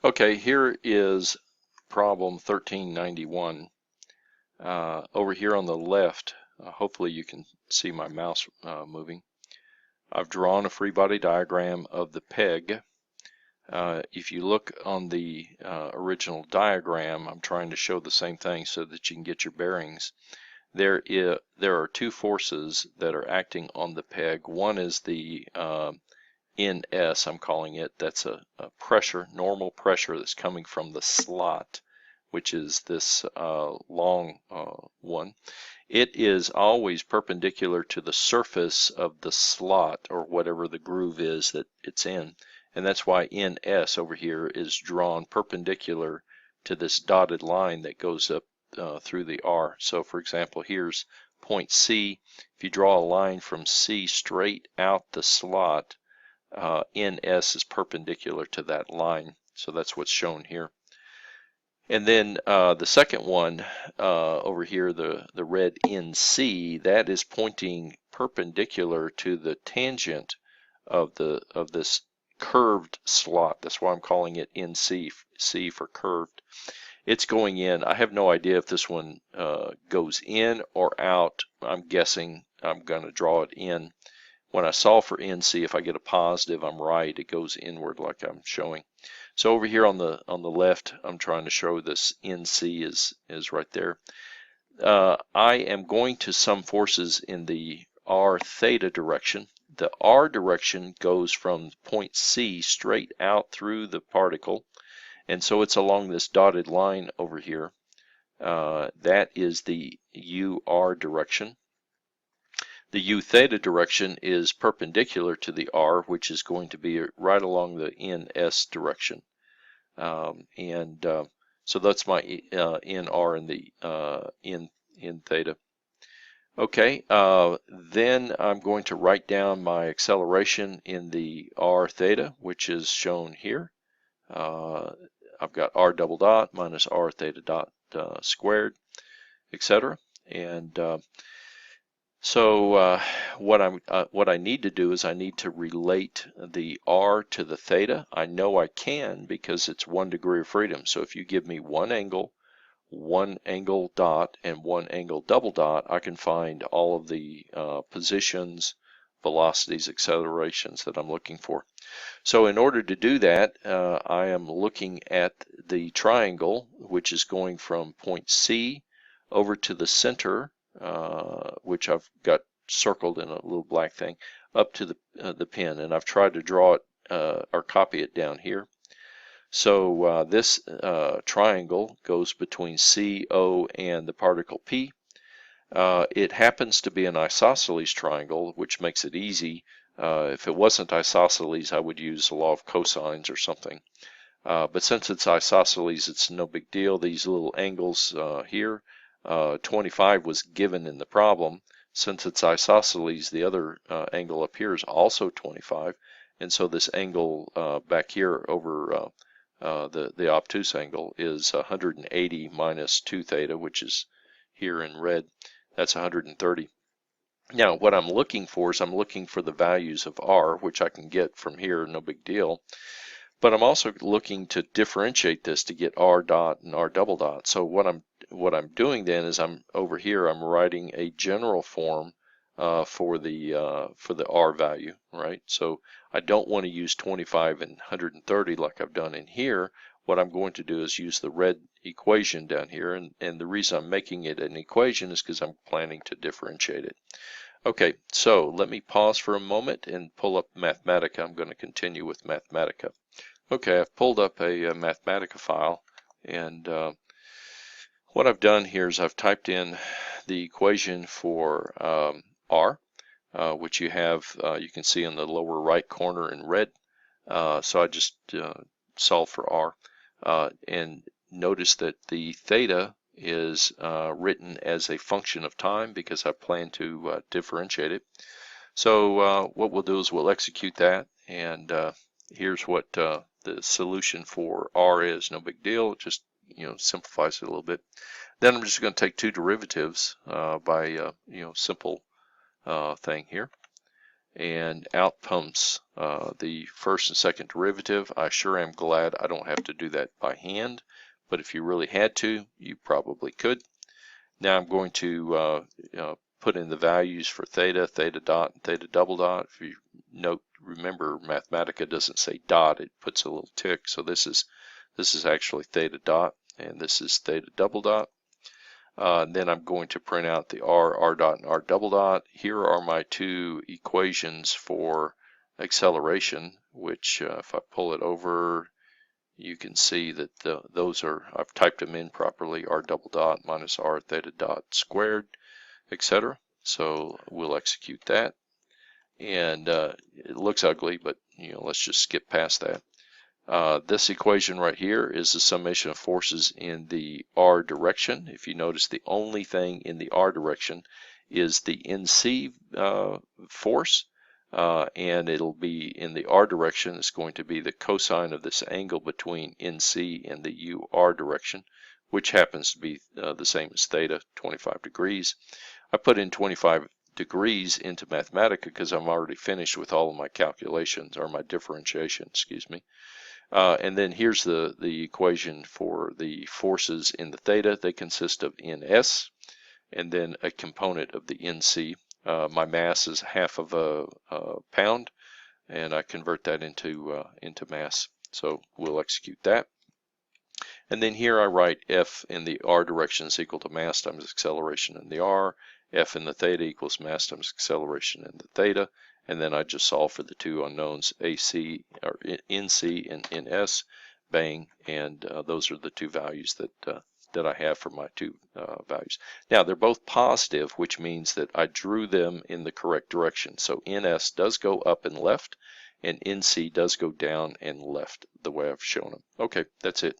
Okay, here is problem 1391. Over here on the left, hopefully you can see my mouse moving. I've drawn a free body diagram of the peg. If you look on the original diagram, I'm trying to show the same thing so that you can get your bearings. There are two forces that are acting on the peg. One is the NS, I'm calling it. That's a pressure, normal pressure that's coming from the slot, which is this long one. It is always perpendicular to the surface of the slot or whatever the groove is that it's in. And that's why NS over here is drawn perpendicular to this dotted line that goes up through the R. So for example, here's point C. If you draw a line from C straight out the slot, NS is perpendicular to that line. So that's what's shown here. And then the second one over here, the red NC, that is pointing perpendicular to the tangent of this curved slot. That's why I'm calling it NC, C for curved. It's going in. I have no idea if this one goes in or out. I'm guessing I'm going to draw it in. When I solve for NC, if I get a positive, I'm right. It goes inward like I'm showing. So over here on the left, I'm trying to show this NC is right there. I am going to sum forces in the R theta direction. The R direction goes from point C straight out through the particle, and so it's along this dotted line over here. That is the UR direction. The U theta direction is perpendicular to the R, which is going to be right along the NS direction. So that's my NR and the N theta. Okay, then I'm going to write down my acceleration in the R theta, which is shown here. I've got R double dot minus R theta dot squared, etc. And so what I need to do is I need to relate the R to the theta. I know I can because it's 1 degree of freedom. So if you give me one angle dot, and one angle double dot, I can find all of the positions, velocities, accelerations that I'm looking for. So in order to do that, I am looking at the triangle, which is going from point C over to the center, which I've got circled in a little black thing, up to the pin, and I've tried to draw it or copy it down here. So this triangle goes between C, O, and the particle P. It happens to be an isosceles triangle, which makes it easy. If it wasn't isosceles, I would use the law of cosines or something. But since it's isosceles, it's no big deal. These little angles here, 25 was given in the problem. Since it's isosceles, the other angle up here is also 25. And so this angle back here over the obtuse angle is 180 minus 2 theta, which is here in red. That's 130. Now, what I'm looking for is I'm looking for the values of R, which I can get from here, no big deal. But I'm also looking to differentiate this to get R dot and R double dot. So what I'm doing then is I'm over here, I'm writing a general form for the R value, right? So I don't want to use 25 and 130 like I've done in here. What I'm going to do is use the red equation down here, and the reason I'm making it an equation is because I'm planning to differentiate it. Okay, so let me pause for a moment and pull up Mathematica. I'm going to continue with Mathematica. Okay, I've pulled up a Mathematica file, and what I've done here is I've typed in the equation for R, which you can see in the lower right corner in red. So I just solve for R, and notice that the theta is written as a function of time because I plan to differentiate it. So what we'll do is we'll execute that, and here's what the solution for R is. No big deal. It just simplifies it a little bit. Then I'm just going to take two derivatives by simple thing here, and out pumps the first and second derivative. I sure am glad I don't have to do that by hand, but if you really had to, you probably could. Now I'm going to put in the values for theta, theta dot, and theta double dot. If you remember Mathematica doesn't say dot, it puts a little tick. So this is actually theta dot, and this is theta double dot. Then I'm going to print out the r dot, and r double dot. Here are my two equations for acceleration, which if I pull it over, you can see that those are, I've typed them in properly, r double dot minus r theta dot squared, etc. So we'll execute that. And it looks ugly, but let's just skip past that. This equation right here is the summation of forces in the r direction. If you notice, the only thing in the r direction is the NC force, and it'll be in the r direction. It's going to be the cosine of this angle between NC and the UR direction, which happens to be the same as theta, 25 degrees. I put in 25 degrees into Mathematica because I'm already finished with all of my calculations, or my differentiation, excuse me. And then here's the equation for the forces in the theta. They consist of NS and then a component of the NC. My mass is half of a pound, and I convert that into mass. So we'll execute that. And then here I write F in the r direction is equal to mass times acceleration in the r. F in the theta equals mass times acceleration in the theta. And then I just solve for the two unknowns, AC or NC and NS, bang, and those are the two values that I have for my two values. Now they're both positive, which means that I drew them in the correct direction. So NS does go up and left, and NC does go down and left, the way I've shown them. Okay, that's it.